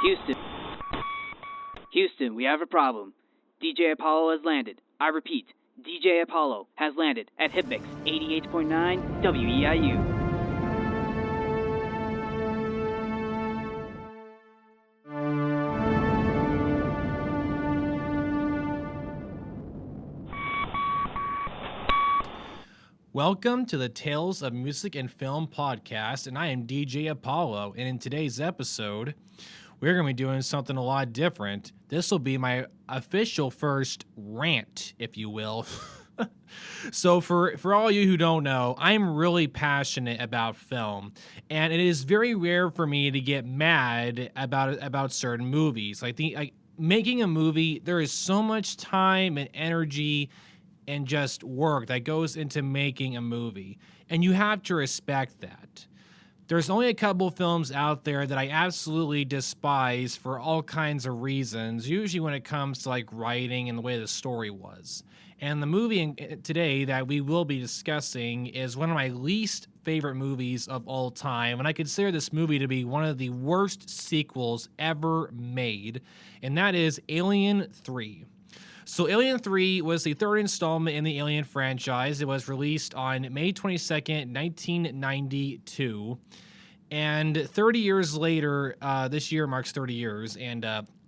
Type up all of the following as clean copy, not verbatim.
Houston. Houston, we have a problem. DJ Apollo has landed. I repeat, DJ Apollo has landed at Hipmix 88.9 WEIU. Welcome to the Tales of Music and Film podcast, and I am DJ Apollo, and in today's episode, we're going to be doing something a lot different. This will be my official first rant, if you will. So for all you who don't know, I'm really passionate about film, and it is very rare for me to get mad about certain movies. Making a movie, there is so much time and energy and just work that goes into making a movie, and you have to respect that. There's only a couple films out there that I absolutely despise for all kinds of reasons, usually when it comes to like writing and the way the story was. And the movie today that we will be discussing is one of my least favorite movies of all time, and I consider this movie to be one of the worst sequels ever made, and that is Alien 3. So Alien 3 was the third installment in the Alien franchise. It was released on May 22nd, 1992. And 30 years later, this year marks 30 years, and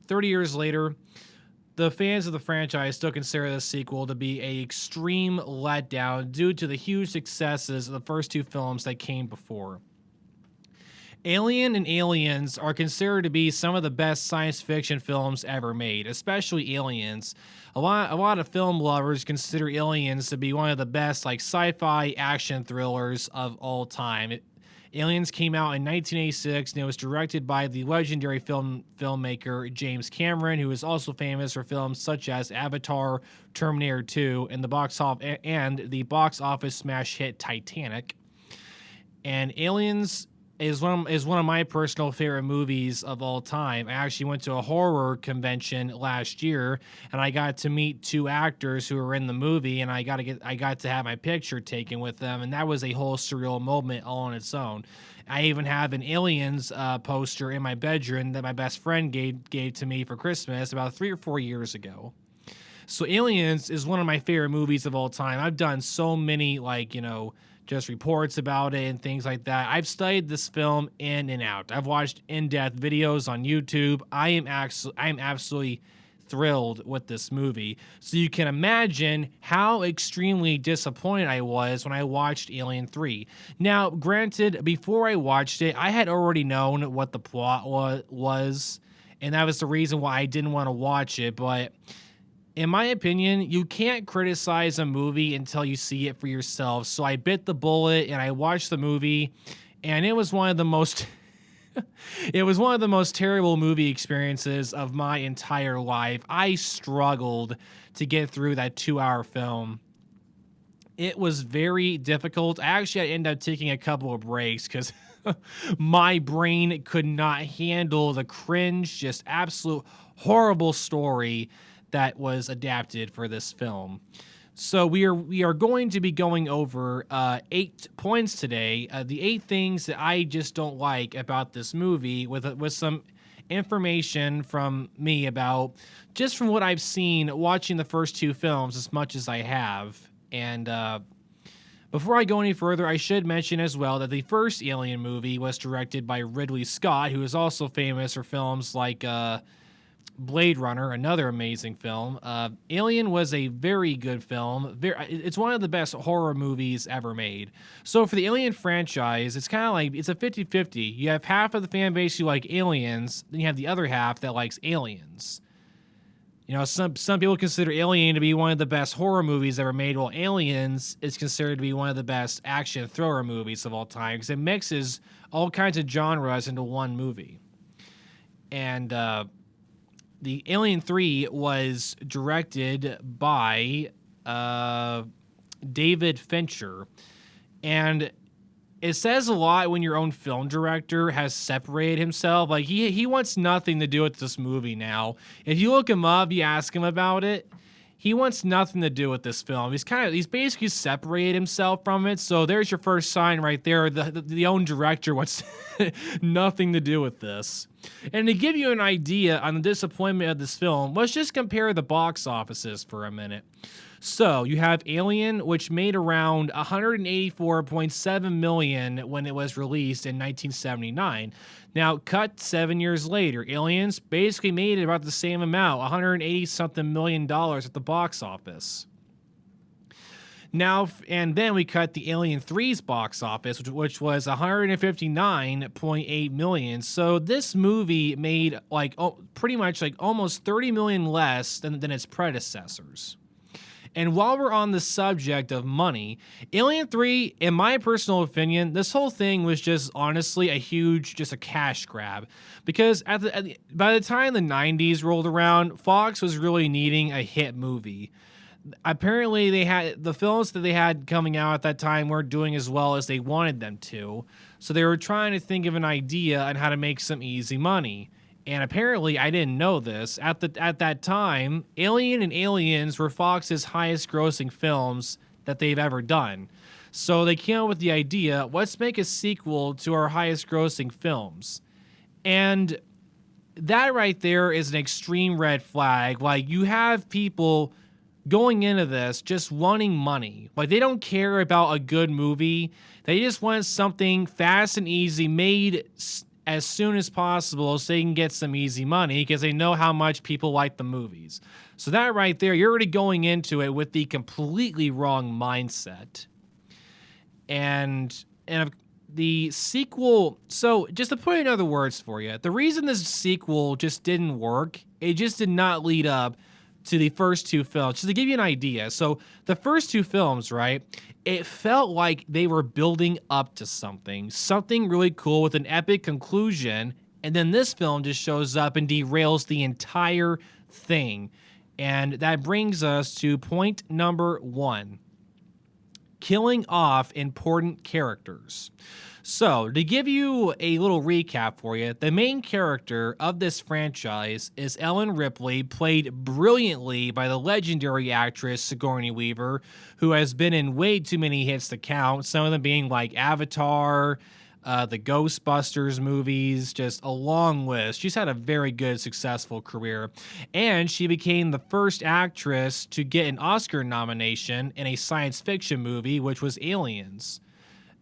30 years later, the fans of the franchise still consider this sequel to be an extreme letdown due to the huge successes of the first two films that came before. Alien and Aliens are considered to be some of the best science fiction films ever made, especially Aliens. A lot of film lovers consider Aliens to be one of the best like sci-fi action thrillers of all time. Aliens came out in 1986 and it was directed by the legendary filmmaker James Cameron, who is also famous for films such as Avatar, Terminator 2, and the box office smash hit Titanic. And Aliens is one of my personal favorite movies of all time. I actually went to a horror convention last year, and I got to meet two actors who were in the movie, and I got to have my picture taken with them, and that was a whole surreal moment all on its own. I even have an Aliens poster in my bedroom that my best friend gave to me for Christmas about 3 or 4 years ago. So Aliens is one of my favorite movies of all time. I've done so many just reports about it and things like that. I've studied this film in and out. I've watched in-depth videos on YouTube. I am absolutely thrilled with this movie. So you can imagine how extremely disappointed I was when I watched Alien 3. Now, granted, before I watched it, I had already known what the plot was, and that was the reason why I didn't want to watch it, but in my opinion, you can't criticize a movie until you see it for yourself. So I bit the bullet and I watched the movie, and it was one of the most terrible movie experiences of my entire life. I struggled to get through that 2-hour film. It was very difficult. I actually ended up taking a couple of breaks because my brain could not handle the cringe, just absolute horrible story that was adapted for this film. So we are going to be going over 8 points today. The 8 things that I just don't like about this movie, with some information from me about just from what I've seen watching the first 2 films as much as I have. And before I go any further, I should mention as well that the first Alien movie was directed by Ridley Scott, who is also famous for films like Blade Runner, another amazing film. Alien was a very good film. It's one of the best horror movies ever made. So for the Alien franchise, it's kind of like, it's a 50-50. You have half of the fan base who like Aliens, then you have the other half that likes Aliens. You know, some people consider Alien to be one of the best horror movies ever made, while Aliens is considered to be one of the best action thriller movies of all time, because it mixes all kinds of genres into one movie. And the Alien 3 was directed by David Fincher, and it says a lot when your own film director has separated himself. Like, he wants nothing to do with this movie now. If you look him up, you ask him about it, he wants nothing to do with this film. He's basically separated himself from it. So there's your first sign right there. The own director wants nothing to do with this. And to give you an idea on the disappointment of this film, let's just compare the box offices for a minute. So you have Alien, which made around $184.7 million when it was released in 1979. Now, cut 7 years later, Aliens basically made about the same amount, $180-something million at the box office. Now, and then we cut the Alien 3's box office, which was $159.8 million. So this movie made pretty much almost $30 million less than its predecessors. And while we're on the subject of money, Alien 3, in my personal opinion, this whole thing was just honestly a cash grab. Because by the time the 90s rolled around, Fox was really needing a hit movie. Apparently, the films that they had coming out at that time weren't doing as well as they wanted them to. So they were trying to think of an idea on how to make some easy money. And apparently, I didn't know this. At that time, Alien and Aliens were Fox's highest-grossing films that they've ever done. So they came up with the idea, let's make a sequel to our highest-grossing films. And that right there is an extreme red flag. You have people going into this just wanting money. They don't care about a good movie. They just want something fast and easy made as soon as possible so they can get some easy money because they know how much people like the movies. So that right there, you're already going into it with the completely wrong mindset. And the sequel, so just to put it in other words for you, the reason this sequel just didn't work, it just did not lead up to the first two films. Just to give you an idea, so the first two films, right, it felt like they were building up to something really cool with an epic conclusion, and then this film just shows up and derails the entire thing. And that brings us to point number 1. Killing off important characters. So, to give you a little recap for you, the main character of this franchise is Ellen Ripley, played brilliantly by the legendary actress Sigourney Weaver, who has been in way too many hits to count, some of them being like Avatar, the Ghostbusters movies, just a long list. She's had a very good, successful career. And she became the first actress to get an Oscar nomination in a science fiction movie, which was Aliens.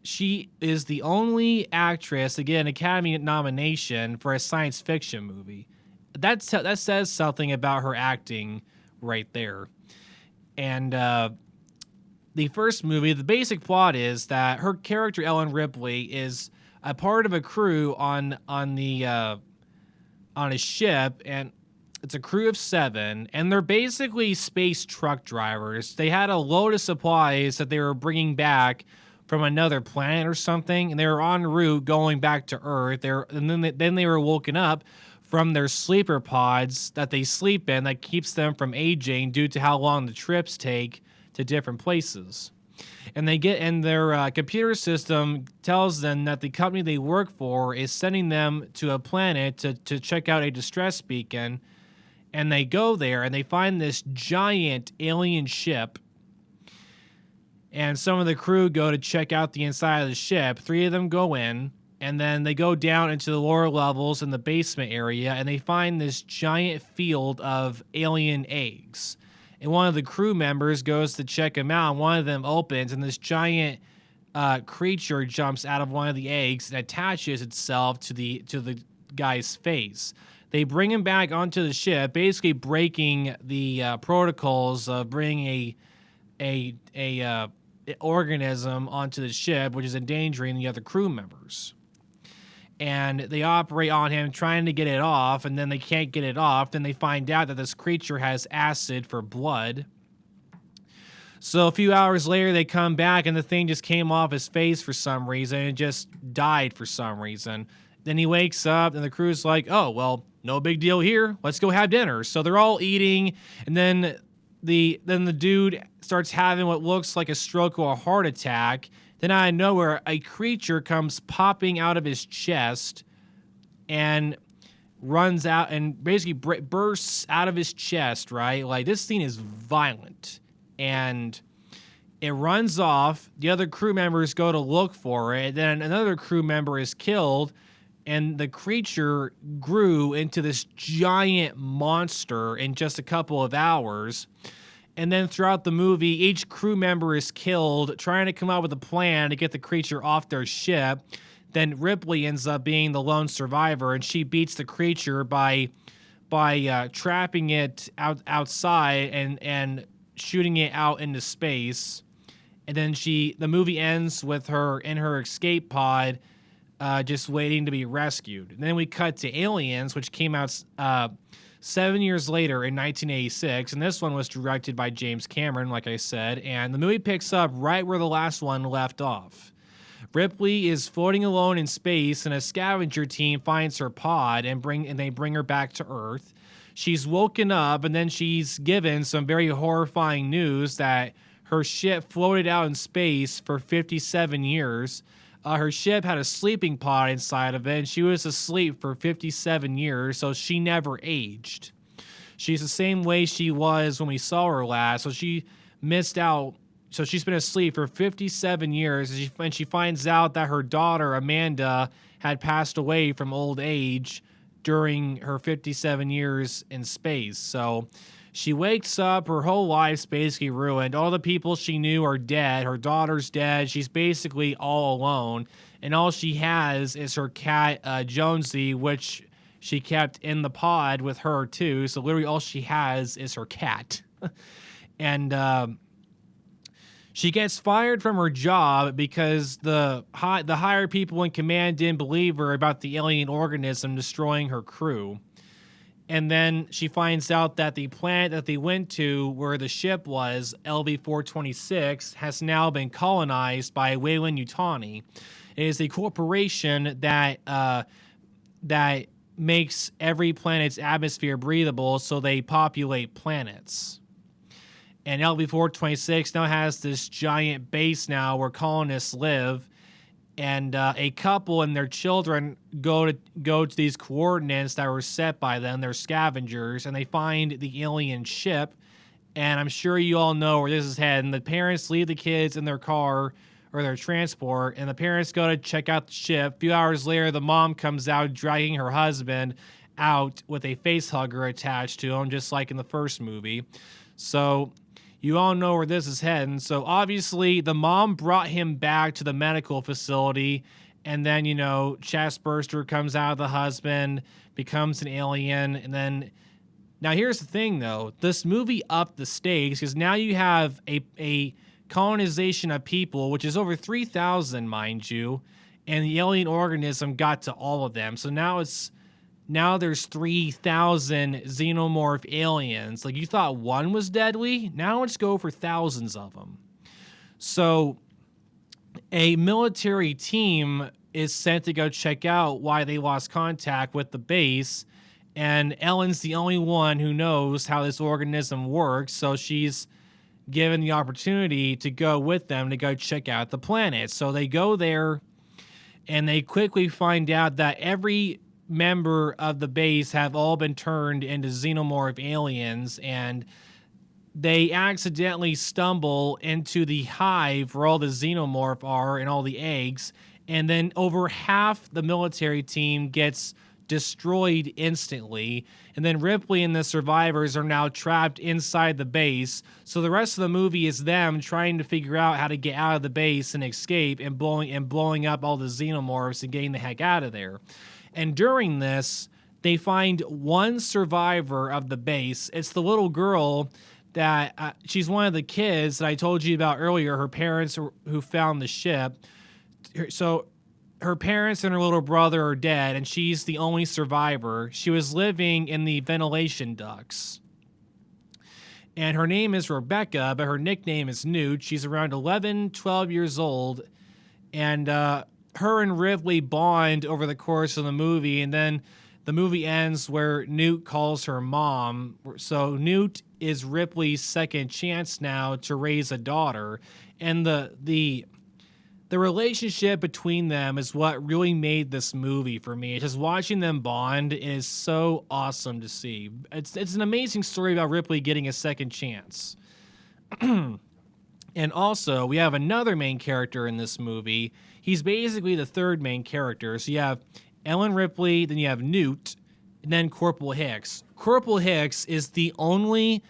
She is the only actress to get an Academy nomination for a science fiction movie. That says something about her acting right there. And the first movie, the basic plot is that her character Ellen Ripley is a part of a crew on a ship, and it's a crew of 7, and they're basically space truck drivers. They had a load of supplies that they were bringing back from another planet or something, and they were en route going back to Earth. Then they were woken up from their sleeper pods that they sleep in that keeps them from aging due to how long the trips take to different places. And their computer system tells them that the company they work for is sending them to a planet to check out a distress beacon. And they go there and they find this giant alien ship. And some of the crew go to check out the inside of the ship. 3 of them go in, and then they go down into the lower levels in the basement area, and they find this giant field of alien eggs. And one of the crew members goes to check them out, and one of them opens, and this giant creature jumps out of one of the eggs and attaches itself to the guy's face. They bring him back onto the ship, basically breaking the protocols of bringing a organism onto the ship, which is endangering the other crew members. And they operate on him trying to get it off, and then they can't get it off. Then they find out that this creature has acid for blood. So a few hours later, they come back, and the thing just came off his face for some reason. It just died for some reason. Then he wakes up, and the crew's like, oh, well, no big deal here. Let's go have dinner. So they're all eating, and then the dude starts having what looks like a stroke or a heart attack. Then out of nowhere, a creature comes popping out of his chest, and runs out and basically bursts out of his chest, right? Like, this scene is violent. And it runs off. The other crew members go to look for it. Then another crew member is killed. And the creature grew into this giant monster in just a couple of hours. And then throughout the movie, each crew member is killed trying to come up with a plan to get the creature off their ship. Then Ripley ends up being the lone survivor, and she beats the creature by trapping it outside and shooting it out into space. And then the movie ends with her in her escape pod, just waiting to be rescued. And then we cut to Aliens, which came out 7 years later in 1986, and this one was directed by James Cameron, like I said, and the movie picks up right where the last one left off. Ripley is floating alone in space, and a scavenger team finds her pod and they bring her back to Earth. She's woken up, and then she's given some very horrifying news that her ship floated out in space for 57 years. Her ship had a sleeping pod inside of it, and she was asleep for 57 years, so she never aged. She's the same way she was when we saw her last, so she missed out. So she's been asleep for 57 years, and she finds out that her daughter, Amanda, had passed away from old age during her 57 years in space. So she wakes up, her whole life's basically ruined. All the people she knew are dead. Her daughter's dead. She's basically all alone. And all she has is her cat, Jonesy, which she kept in the pod with her, too. So literally all she has is her cat. And she gets fired from her job because the higher people in command didn't believe her about the alien organism destroying her crew. And then she finds out that the planet that they went to, where the ship was, LV-426, has now been colonized by Weyland-Yutani. It is a corporation that makes every planet's atmosphere breathable, so they populate planets. And LV-426 now has this giant base now where colonists live. And a couple and their children go to these coordinates that were set by them. They're scavengers, and they find the alien ship. And I'm sure you all know where this is heading. The parents leave the kids in their car or their transport, and the parents go to check out the ship. A few hours later, the mom comes out dragging her husband out with a face hugger attached to him, just like in the first movie. So you all know where this is heading. So obviously the mom brought him back to the medical facility, and then, chest burster comes out of the husband, becomes an alien. And then, now here's the thing though, this movie upped the stakes because now you have a colonization of people, which is over 3,000, mind you, and the alien organism got to all of them. So now there's 3,000 xenomorph aliens. Like, you thought one was deadly? Now let's go for thousands of them. So a military team is sent to go check out why they lost contact with the base. And Ellen's the only one who knows how this organism works. So she's given the opportunity to go with them to go check out the planet. So they go there, and they quickly find out that every member of the base have all been turned into xenomorph aliens, and they accidentally stumble into the hive where all the xenomorph are and all the eggs, and then over half the military team gets destroyed instantly, and then Ripley and the survivors are now trapped inside the base. So the rest of the movie is them trying to figure out how to get out of the base and escape, and blowing up all the xenomorphs and getting the heck out of there. And during this, they find one survivor of the base. It's the little girl that she's one of the kids that I told you about earlier, her parents who found the ship. So her parents and her little brother are dead, and she's the only survivor. She was living in the ventilation ducts. And her name is Rebecca, but her nickname is Newt. She's around 11, 12 years old. And her and Ripley bond over the course of the movie, and then the movie ends where Newt calls her mom. So Newt is Ripley's second chance now to raise a daughter. And the the relationship between them is what really made this movie for me. Just watching them bond is so awesome to see. It's an amazing story about Ripley getting a second chance. And also, we have another main character in this movie. He's basically the third main character. So you have Ellen Ripley, then you have Newt, and then Corporal Hicks. Corporal Hicks is the only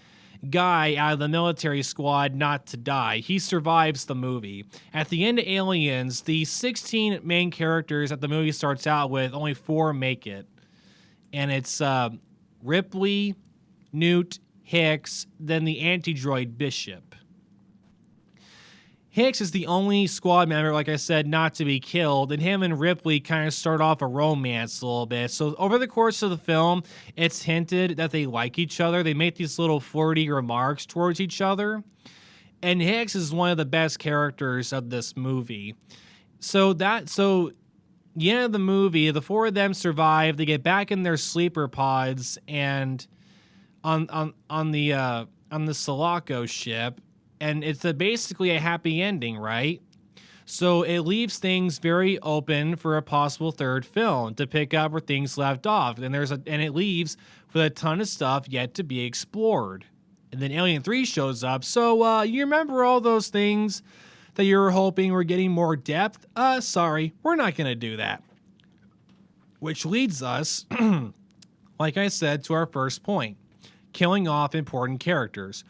guy out of the military squad not to die. He survives the movie. At the end of Aliens, the 16 main characters that the movie starts out with, only 4 make it. And it's Ripley, Newt, Hicks, then the anti-droid Bishop. Hicks is the only squad member, like I said, not to be killed, and him and Ripley kind of start off a romance a little bit. So over the course of the film, it's hinted that they like each other. They make these little flirty remarks towards each other, and Hicks is one of the best characters of this movie. So the end of the movie, the 4 of them survive. They get back in their sleeper pods and on the Sulaco ship. And it's basically a happy ending, right? So it leaves things very open for a possible third film to pick up where things left off. And it leaves with a ton of stuff yet to be explored. And then Alien 3 shows up. So you remember all those things that you were hoping were getting more depth? Sorry, we're not going to do that. Which leads us, like I said, to our first point, killing off important characters.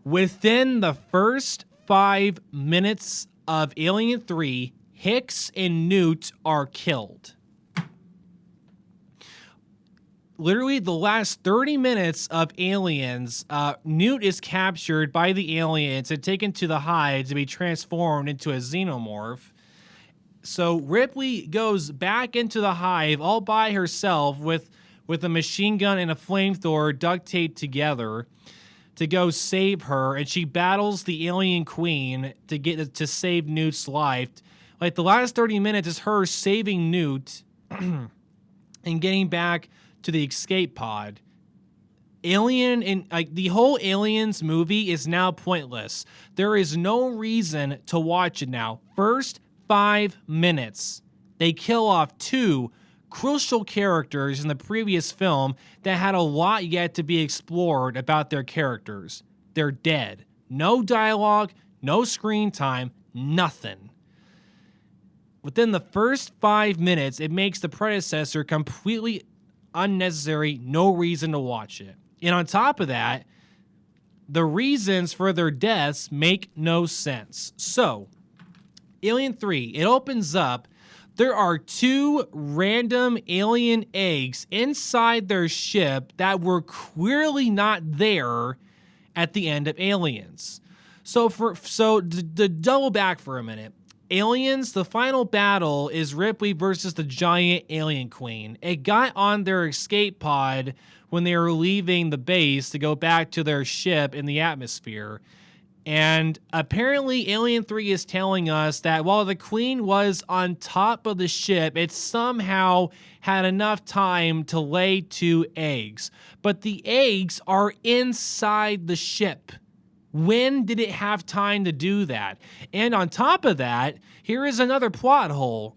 Within the first 5 minutes of Alien 3, Hicks and Newt are killed. Literally, the last 30 minutes of Aliens, Newt is captured by the aliens and taken to the hive to be transformed into a xenomorph. So Ripley goes back into the hive all by herself with a machine gun and a flamethrower duct taped together to go save her, and she battles the alien queen to save Newt's life. Like, the last 30 minutes is her saving Newt and getting back to the escape pod. The whole Aliens movie is now pointless. There is no reason to watch it now. First 5 minutes, they kill off 2 crucial characters in the previous film that had a lot yet to be explored about their characters. They're dead. No dialogue, no screen time, nothing. Within the first 5 minutes, it makes the predecessor completely unnecessary, no reason to watch it. And on top of that, the reasons for their deaths make no sense. So, Alien 3, it opens up. There are 2 random alien eggs inside their ship that were clearly not there at the end of Aliens. So to double back for a minute, Aliens, the final battle is Ripley versus the giant alien queen. It got on their escape pod when they were leaving the base to go back to their ship in the atmosphere. And apparently Alien 3 is telling us that while the queen was on top of the ship, it somehow had enough time to lay 2 eggs. But the eggs are inside the ship. When did it have time to do that? And on top of that, here is another plot hole.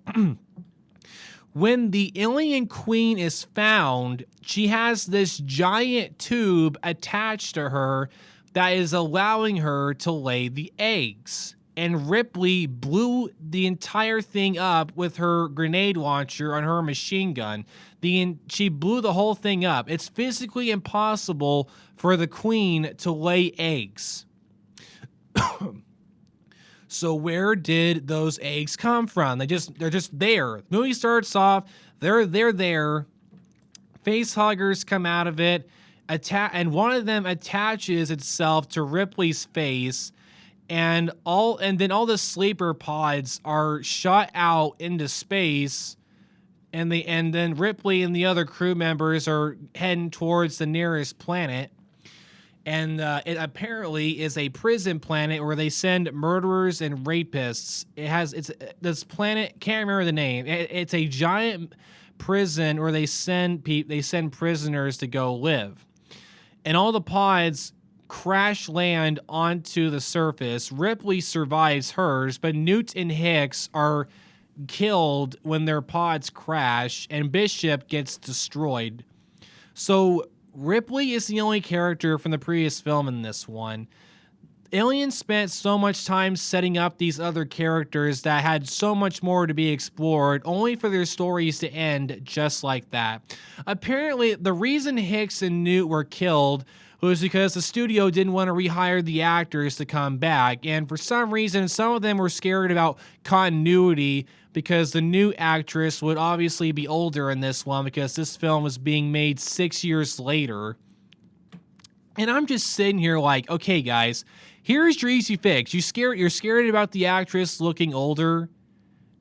When the alien queen is found, she has this giant tube attached to her that is allowing her to lay the eggs. And Ripley blew the entire thing up with her grenade launcher on her machine gun. She blew the whole thing up. It's physically impossible for the queen to lay eggs. So where did those eggs come from? They're just there. The movie starts off, they're there. Facehuggers come out of it. And one of them attaches itself to Ripley's face, and then all the sleeper pods are shot out into space, and then Ripley and the other crew members are heading towards the nearest planet, and it apparently is a prison planet where they send murderers and rapists. This planet, can't remember the name. It's a giant prison where they send prisoners to go live. And all the pods crash land onto the surface. Ripley survives hers, but Newt and Hicks are killed when their pods crash, and Bishop gets destroyed. So Ripley is the only character from the previous film in this one. Alien spent so much time setting up these other characters that had so much more to be explored, only for their stories to end just like that. Apparently, the reason Hicks and Newt were killed was because the studio didn't want to rehire the actors to come back, and for some reason, some of them were scared about continuity because the new actress would obviously be older in this one because this film was being made 6 years later. And I'm just sitting here like, okay, guys, here's your easy fix. You're scared about the actress looking older?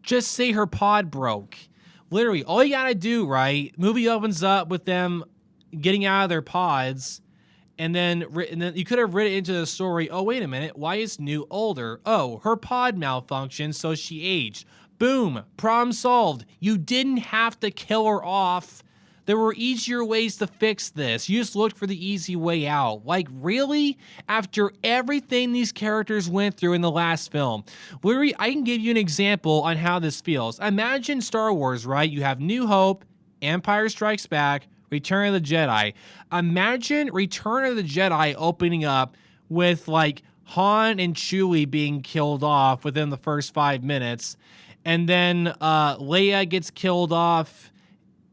Just say her pod broke. Literally, all you gotta do, right? Movie opens up with them getting out of their pods, and then you could have written into the story, oh, wait a minute, why is Newt older? Oh, her pod malfunctioned, so she aged. Boom, problem solved. You didn't have to kill her off. There were easier ways to fix this. You just looked for the easy way out. Like, really? After everything these characters went through in the last film. Literally, I can give you an example on how this feels. Imagine Star Wars, right? You have New Hope, Empire Strikes Back, Return of the Jedi. Imagine Return of the Jedi opening up with, like, Han and Chewie being killed off within the first 5 minutes. And then Leia gets killed off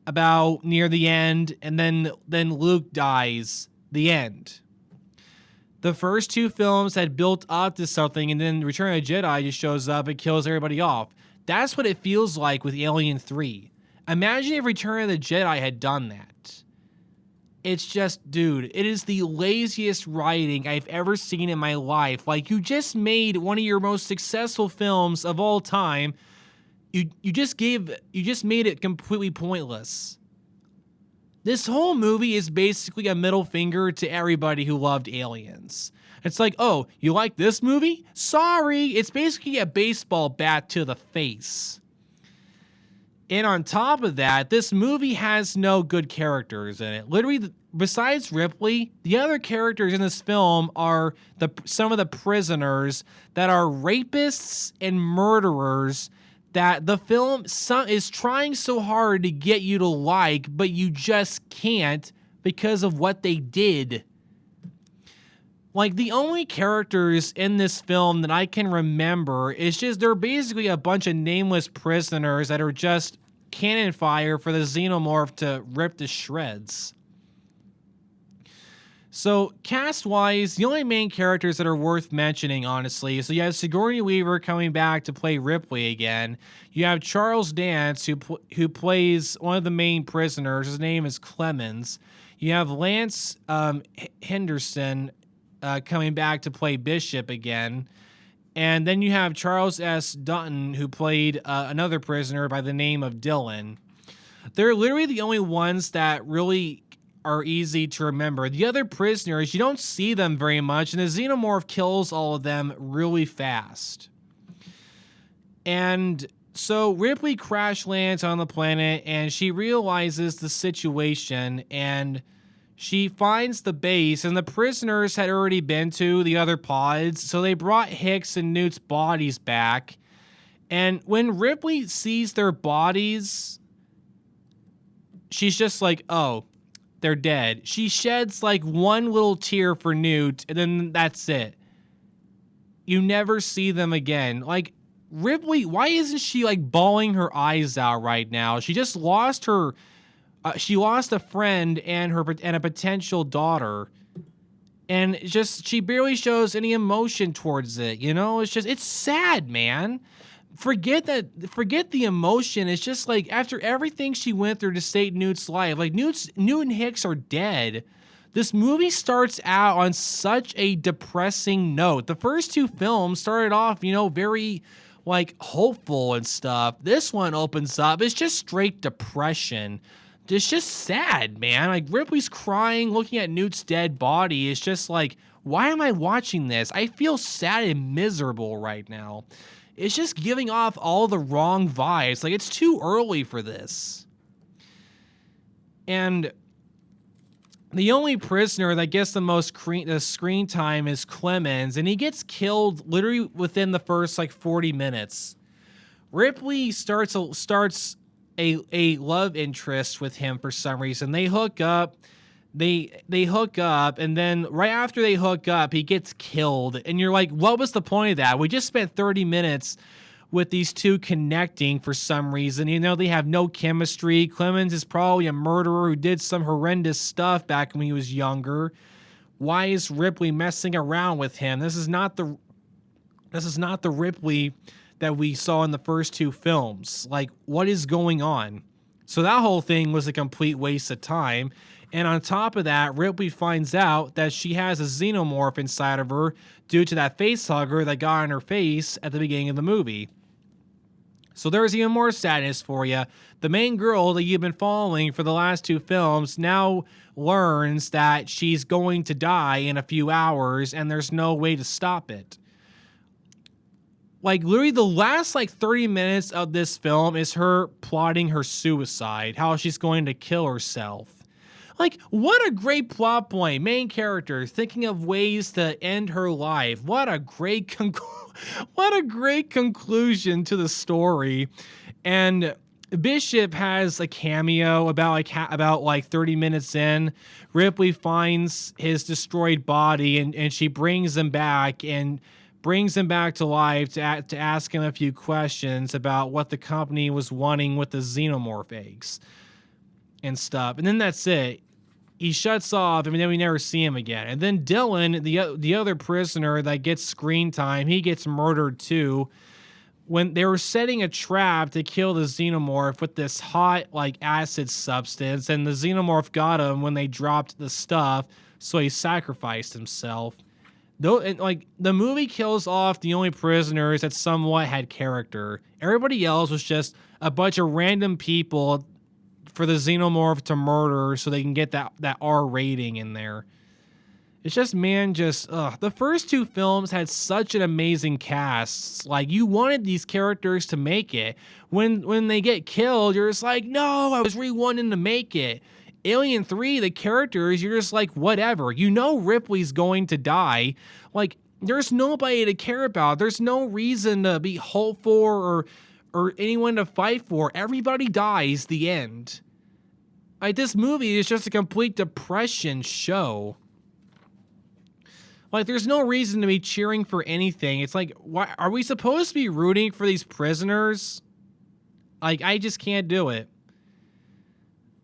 about near the end, and then Luke dies. The end. The first 2 films had built up to something, and then Return of the Jedi just shows up and kills everybody off. That's what it feels like with Alien 3. Imagine if Return of the Jedi had done that. It's just, dude, it is the laziest writing I've ever seen in my life. Like, you just made one of your most successful films of all time. You just made it completely pointless. This whole movie is basically a middle finger to everybody who loved Aliens. It's like, oh, you like this movie? Sorry, it's basically a baseball bat to the face. And on top of that, this movie has no good characters in it. Literally, besides Ripley, the other characters in this film are some of the prisoners that are rapists and murderers that the film is trying so hard to get you to like, but you just can't because of what they did. Like, the only characters in this film that I can remember is just they're basically a bunch of nameless prisoners that are just cannon fire for the xenomorph to rip to shreds. So, cast-wise, the only main characters that are worth mentioning, honestly, so you have Sigourney Weaver coming back to play Ripley again. You have Charles Dance, who plays one of the main prisoners. His name is Clemens. You have Lance Henderson coming back to play Bishop again. And then you have Charles S. Dutton, who played another prisoner by the name of Dylan. They're literally the only ones that really are easy to remember. The other prisoners, you don't see them very much, and the xenomorph kills all of them really fast. And so Ripley crash lands on the planet, and she realizes the situation, and she finds the base, and the prisoners had already been to the other pods, so they brought Hicks and Newt's bodies back. And when Ripley sees their bodies, she's just like, oh, they're dead. She sheds like one little tear for Newt, and then that's it. You never see them again. Like, Ripley, why isn't she like bawling her eyes out right now? She just lost her, she lost a friend and a potential daughter, and she barely shows any emotion towards it. You know, it's sad, man. Forget the emotion. It's just like after everything she went through to save Newt's life, like Newt and Hicks are dead. This movie starts out on such a depressing note. The first 2 films started off, very like hopeful and stuff. This one opens up. It's just straight depression. It's just sad, man. Like Ripley's crying, looking at Newt's dead body. It's just like, why am I watching this? I feel sad and miserable right now. It's just giving off all the wrong vibes. Like, it's too early for this. And The only prisoner that gets the most the screen time is Clemens, and he gets killed literally within the first like 40 minutes. Ripley starts a love interest with him for some reason. They hook up. They hook up, and then right after they hook up, he gets killed. And you're like, what was the point of that? We just spent 30 minutes with these two connecting for some reason. You know, they have no chemistry. Clemens is probably a murderer who did some horrendous stuff back when he was younger. Why is Ripley messing around with him? This is not the Ripley that we saw in the first two films. Like, what is going on? So that whole thing was a complete waste of time. And on top of that, Ripley finds out that she has a xenomorph inside of her due to that face hugger that got on her face at the beginning of the movie. So there's even more sadness for you. The main girl that you've been following for the last two films now learns that she's going to die in a few hours and there's no way to stop it. Like, literally the last, 30 minutes of this film is her plotting her suicide, how she's going to kill herself. Like, what a great plot point. Main character thinking of ways to end her life. What a great conclusion to the story. And Bishop has a cameo about 30 minutes in. Ripley finds his destroyed body and she brings him back to life to ask him a few questions about what the company was wanting with the xenomorph eggs and stuff. And then that's it. He shuts off, and then we never see him again. And then Dylan, the other prisoner that gets screen time, he gets murdered too. When they were setting a trap to kill the xenomorph with this hot, acid substance, and the xenomorph got him when they dropped the stuff, so he sacrificed himself. Though, the movie kills off the only prisoners that somewhat had character. Everybody else was just a bunch of random people for the xenomorph to murder so they can get that R rating in there. It's just, the first two films had such an amazing cast. Like, you wanted these characters to make it. When they get killed, you're just like, no, I was really wanting to make it. Alien 3, the characters, you're just like, whatever. You know Ripley's going to die. Like, there's nobody to care about. There's no reason to be hopeful or anyone to fight for. Everybody dies, the end. Like, this movie is just a complete depression show. Like, there's no reason to be cheering for anything. It's like, why are we supposed to be rooting for these prisoners? Like, I just can't do it.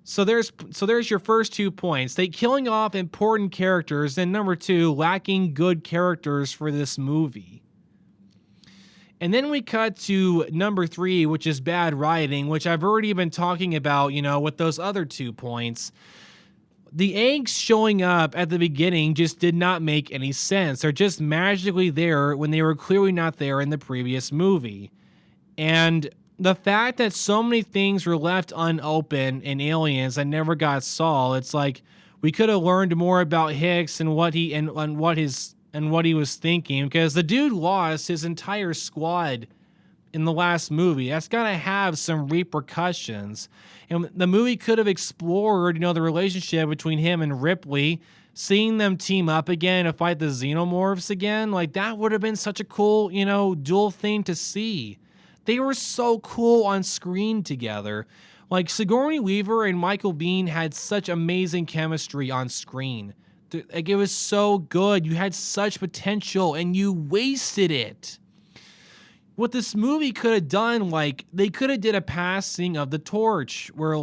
So there's your first 2 points. They killing off important characters, and number 2, lacking good characters for this movie. And then we cut to number 3, which is bad writing, which I've already been talking about, with those other 2 points. The eggs showing up at the beginning just did not make any sense. They're just magically there when they were clearly not there in the previous movie. And the fact that so many things were left unopened in Aliens and never got solved, it's like we could have learned more about Hicks and what he was thinking, because the dude lost his entire squad in the last movie. That's gotta have some repercussions. And the movie could have explored, the relationship between him and Ripley, seeing them team up again to fight the xenomorphs again. Like, that would have been such a cool, dual thing to see. They were so cool on screen together. Like, Sigourney Weaver and Michael Biehn had such amazing chemistry on screen. Like, it was so good. You had such potential and you wasted it. What this movie could have done, they could have did a passing of the torch where,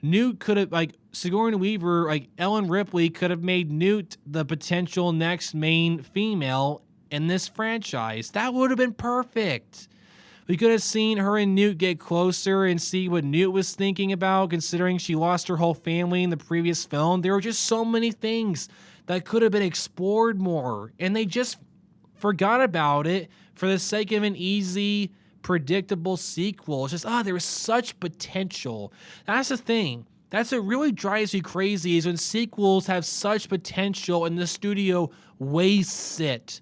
Newt could have, Sigourney Weaver, Ellen Ripley could have made Newt the potential next main female in this franchise. That would have been perfect. We could have seen her and Newt get closer and see what Newt was thinking about, considering she lost her whole family in the previous film. There were just so many things that could have been explored more, and they just forgot about it for the sake of an easy, predictable sequel. It's just, there was such potential. That's the thing. That's what really drives me crazy, is when sequels have such potential and the studio wastes it.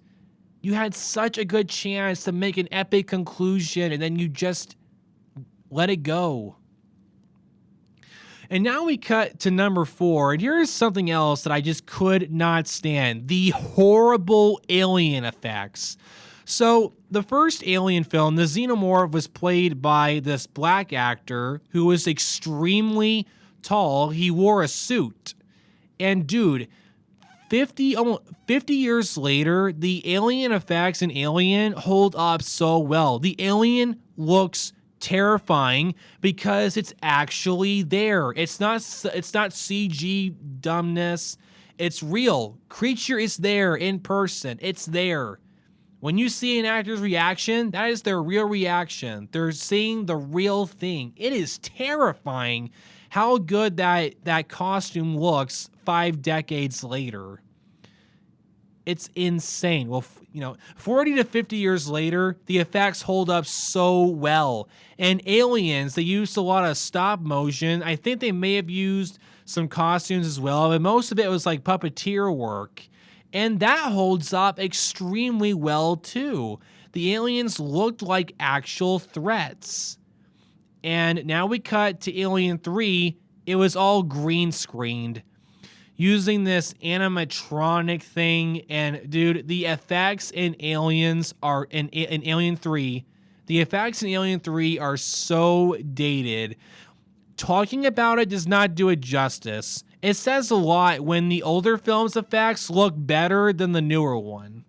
You had such a good chance to make an epic conclusion, and then you just let it go. And now we cut to number 4, and here's something else that I just could not stand: the horrible alien effects. So, the first Alien film, the Xenomorph was played by this black actor who was extremely tall. He wore a suit. And dude, 50 years later, the alien effects in Alien hold up so well. The alien looks terrifying because it's actually there. It's not CG dumbness. It's real. Creature is there in person. It's there. When you see an actor's reaction, that is their real reaction. They're seeing the real thing. It is terrifying how good that costume looks 5 decades later. It's insane. Well, 40 to 50 years later, the effects hold up so well. And Aliens, they used a lot of stop motion. I think they may have used some costumes as well, but most of it was like puppeteer work. And that holds up extremely well, too. The aliens looked like actual threats. And now we cut to Alien 3. It was all green screened, using this animatronic thing. And dude, the effects in Aliens are in Alien 3. The effects in Alien 3 are so dated. Talking about it does not do it justice. It says a lot when the older film's effects look better than the newer one.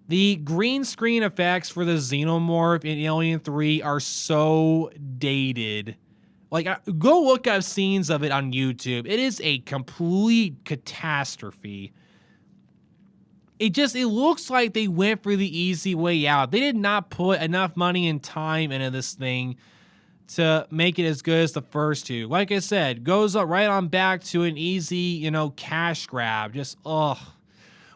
The green screen effects for the Xenomorph in Alien 3 are so dated. Like, go look up scenes of it on YouTube. It is a complete catastrophe. It looks like they went for the easy way out. They did not put enough money and time into this thing to make it as good as the first two. Like I said, goes up right on back to an easy, cash grab. Just, ugh.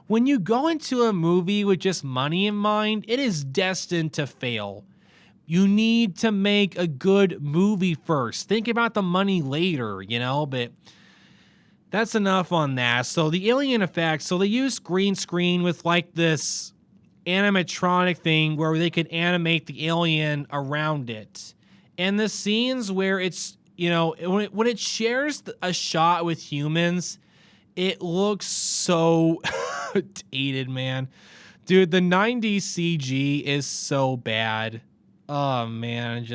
When you go into a movie with just money in mind, it is destined to fail. You need to make a good movie first. Think about the money later, but that's enough on that. So the alien effects, so they use green screen with like this animatronic thing where they could animate the alien around it. And the scenes where it's, when it shares a shot with humans, it looks so dated, man. Dude, the 90s CG is so bad. Oh, man,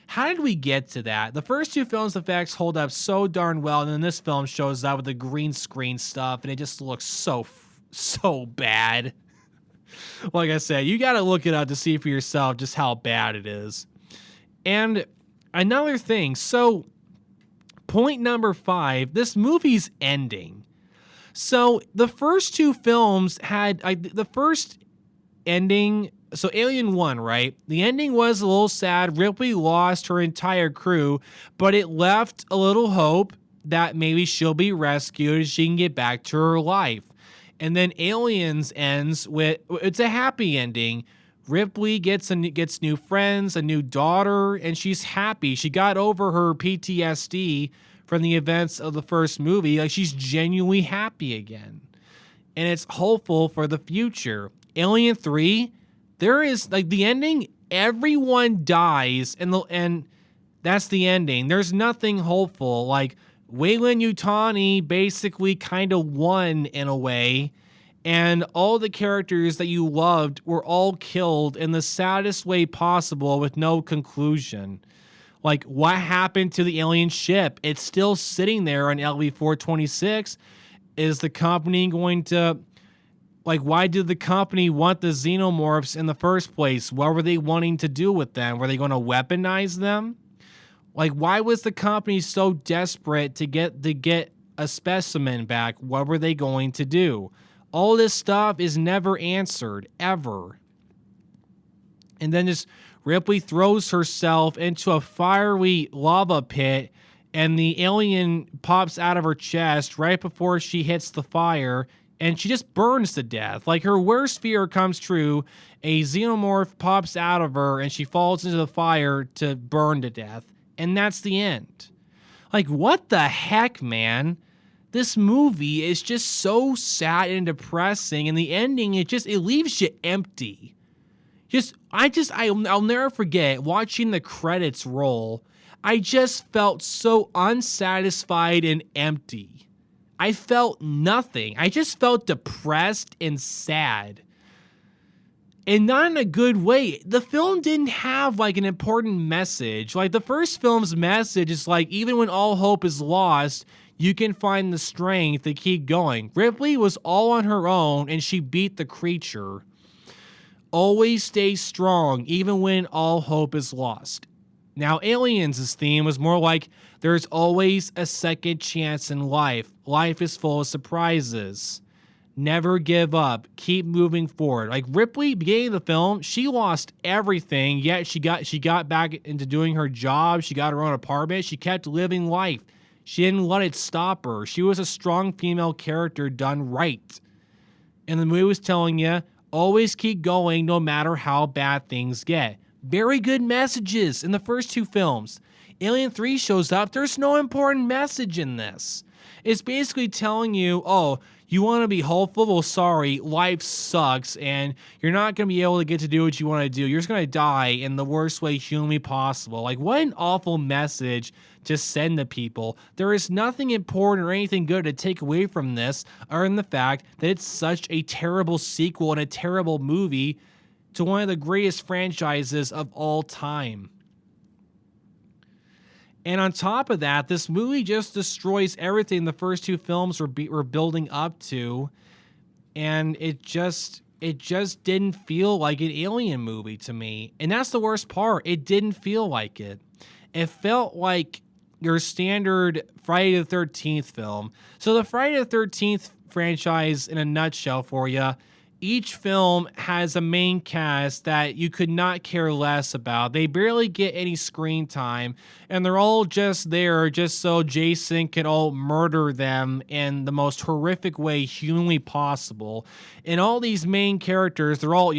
how did we get to that? The first two films' effects hold up so darn well, and then this film shows up with the green screen stuff, and it just looks so bad. Like I said, you got to look it up to see for yourself just how bad it is. And another thing, so point number 5, this movie's ending. So the first two films had the first ending. So Alien 1, right? The ending was a little sad. Ripley lost her entire crew, but it left a little hope that maybe she'll be rescued and she can get back to her life. And then Aliens ends with, it's a happy ending. Ripley gets new friends, a new daughter, and she's happy. She got over her PTSD from the events of the first movie. Like, she's genuinely happy again. And it's hopeful for the future. Alien 3, there is, like, the ending, everyone dies, and that's the ending. There's nothing hopeful. Like, Weyland-Yutani basically kind of won in a way, and all the characters that you loved were all killed in the saddest way possible with no conclusion. Like, what happened to the alien ship? It's still sitting there on LV-426. Is the company going to... Like, why did the company want the xenomorphs in the first place? What were they wanting to do with them? Were they going to weaponize them? Like, why was the company so desperate to get a specimen back? What were they going to do? All this stuff is never answered, ever. And then just Ripley throws herself into a fiery lava pit, and the alien pops out of her chest right before she hits the fire, and she just burns to death. Like, her worst fear comes true. A xenomorph pops out of her, and she falls into the fire to burn to death. And that's the end. Like, what the heck, man? This movie is just so sad and depressing, and the ending, it leaves you empty. I'll never forget watching the credits roll. I just felt so unsatisfied and empty. I felt nothing. I just felt depressed and sad. And not in a good way. The film didn't have like an important message. Like the first film's message is like, even when all hope is lost, you can find the strength to keep going. Ripley was all on her own and she beat the creature. Always stay strong, even when all hope is lost. Now, Aliens' theme was more like, there's always a second chance in life. Life is full of surprises. Never give up. Keep moving forward. Like Ripley, beginning of the film, she lost everything, yet she got back into doing her job. She got her own apartment. She kept living life. She didn't let it stop her. She was a strong female character done right. And the movie was telling you, always keep going no matter how bad things get. Very good messages in the first two films. Alien 3 shows up. There's no important message in this. It's basically telling you, oh, you want to be hopeful? Well, sorry, life sucks, and you're not going to be able to get to do what you want to do. You're just going to die in the worst way humanly possible. Like, what an awful message to send to people. There is nothing important or anything good to take away from this, other than the fact that it's such a terrible sequel and a terrible movie to one of the greatest franchises of all time. And on top of that, this movie just destroys everything the first two films were building up to, and it just didn't feel like an Alien movie to me. And that's the worst part. It didn't feel like it. It felt like your standard Friday the 13th film. So the Friday the 13th franchise, in a nutshell for you, each film has a main cast that you could not care less about. They barely get any screen time, and they're all just there just so Jason can all murder them in the most horrific way humanly possible. And all these main characters, they're all,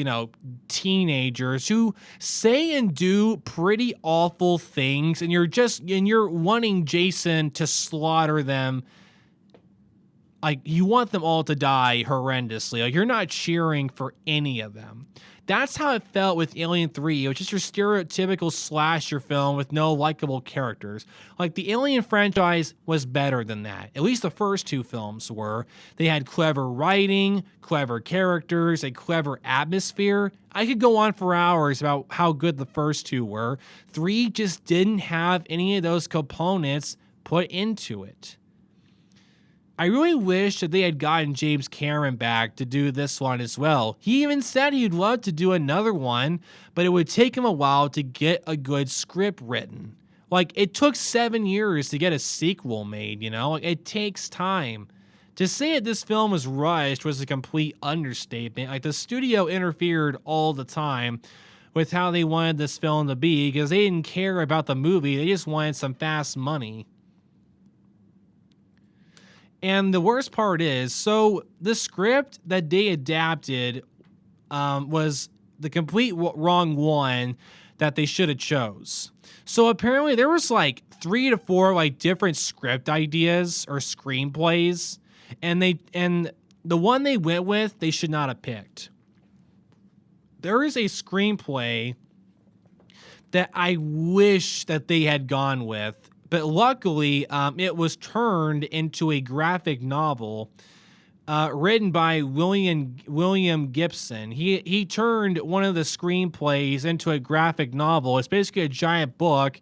teenagers who say and do pretty awful things, and you're wanting Jason to slaughter them. Like, you want them all to die horrendously. Like, you're not cheering for any of them. That's how it felt with Alien 3. It was just your stereotypical slasher film with no likable characters. Like, the Alien franchise was better than that. At least the first two films were. They had clever writing, clever characters, a clever atmosphere. I could go on for hours about how good the first two were. 3 just didn't have any of those components put into it. I really wish that they had gotten James Cameron back to do this one as well. He even said he'd love to do another one, but it would take him a while to get a good script written. Like, it took 7 years to get a sequel made, Like, it takes time. To say that this film was rushed was a complete understatement. Like, the studio interfered all the time with how they wanted this film to be because they didn't care about the movie. They just wanted some fast money. And the worst part is, so the script that they adapted was the complete wrong one that they should have chose. So apparently there was like 3 to 4 like different script ideas or screenplays, and the one they went with, they should not have picked. There is a screenplay that I wish that they had gone with. But luckily, it was turned into a graphic novel written by William Gibson. He turned one of the screenplays into a graphic novel. It's basically a giant book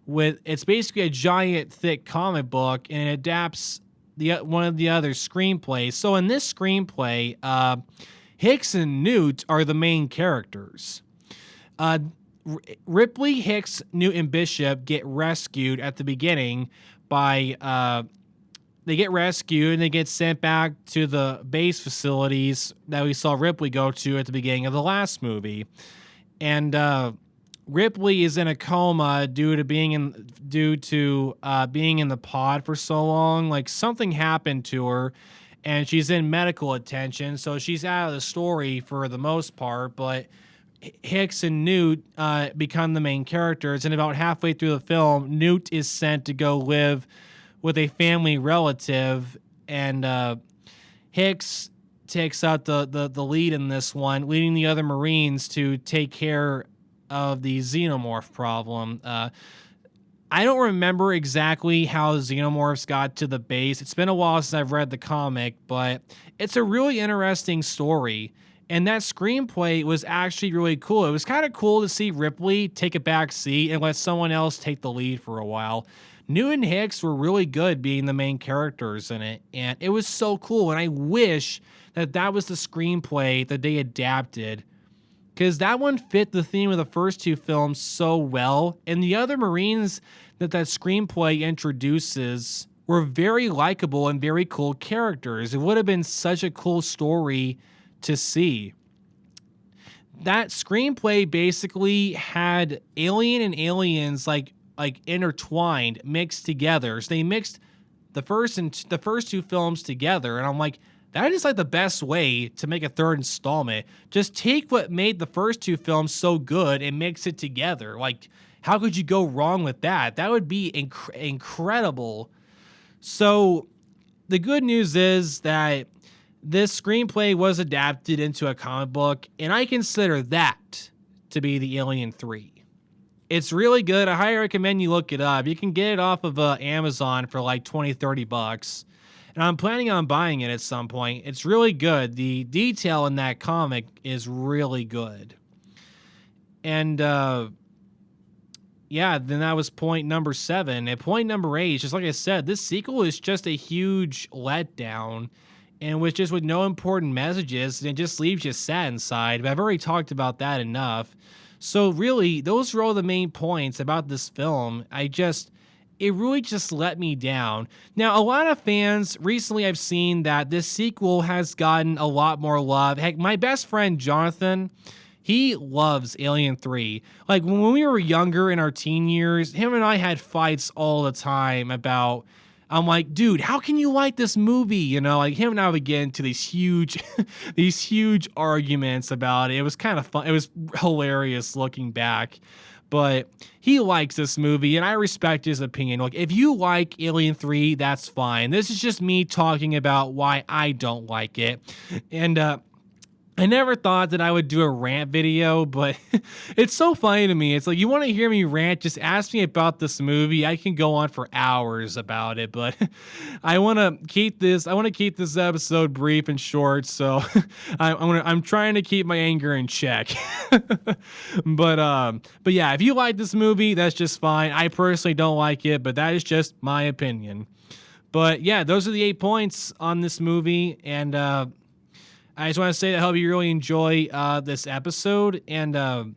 it's basically a giant thick comic book, and it adapts one of the other screenplays. So in this screenplay, Hicks and Newt are the main characters. Ripley, Hicks, Newt, and Bishop get rescued at the beginning they get rescued and they get sent back to the base facilities that we saw Ripley go to at the beginning of the last movie. And Ripley is in a coma due to being in the pod for so long. Like, something happened to her and she's in medical attention, so she's out of the story for the most part, but Hicks and Newt become the main characters, and about halfway through the film, Newt is sent to go live with a family relative, and Hicks takes out the lead in this one, leading the other Marines to take care of the xenomorph problem. I don't remember exactly how Xenomorphs got to the base. It's been a while since I've read the comic, but it's a really interesting story. And that screenplay was actually really cool. It was kind of cool to see Ripley take a back seat and let someone else take the lead for a while. New and Hicks were really good being the main characters in it, and it was so cool. And I wish that that was the screenplay that they adapted, because that one fit the theme of the first two films so well. And the other Marines that screenplay introduces were very likable and very cool characters. It would have been such a cool story to see. That screenplay basically had Alien and Aliens like intertwined, mixed together. So they mixed the first two films together, and I'm like, that is like the best way to make a third installment. Just take what made the first two films so good and mix it together. Like, how could you go wrong with that? That would be incredible. So the good news is that this screenplay was adapted into a comic book, and I consider that to be the Alien 3. It's really good. I highly recommend you look it up. You can get it off of Amazon for like $20-$30. And I'm planning on buying it at some point. It's really good. The detail in that comic is really good. And yeah, then that was point number 7. And point number 8, just like I said, this sequel is just a huge letdown. And with no important messages, and it just leaves you sad inside. But I've already talked about that enough. So really, those were all the main points about this film. It really just let me down. Now, a lot of fans, recently I've seen that this sequel has gotten a lot more love. Heck, my best friend, Jonathan, he loves Alien 3. Like, when we were younger in our teen years, him and I had fights all the time about, I'm like, dude, how can you like this movie? You know, like him and I would get into these huge, these huge arguments about it. It was kind of fun. It was hilarious looking back. But he likes this movie, and I respect his opinion. Like, if you like Alien 3, that's fine. This is just me talking about why I don't like it. And I never thought that I would do a rant video, but it's so funny to me. It's like, you want to hear me rant, just ask me about this movie. I can go on for hours about it, but I want to keep this episode brief and short, so I'm trying to keep my anger in check. But yeah, if you like this movie, that's just fine. I personally don't like it, but that is just my opinion. But yeah, those are the 8 points on this movie, and I just want to say that I hope you really enjoy this episode, and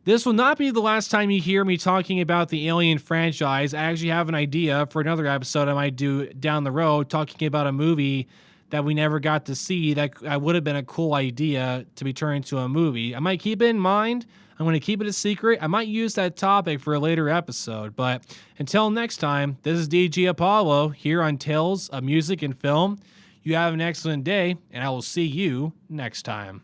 this will not be the last time you hear me talking about the Alien franchise. I actually have an idea for another episode I might do down the road, talking about a movie that we never got to see that would have been a cool idea to be turned into a movie. I might keep it in mind. I'm going to keep it a secret. I might use that topic for a later episode, but until next time, this is DJ Apollo here on Tales of Music and Film. You have an excellent day, and I will see you next time.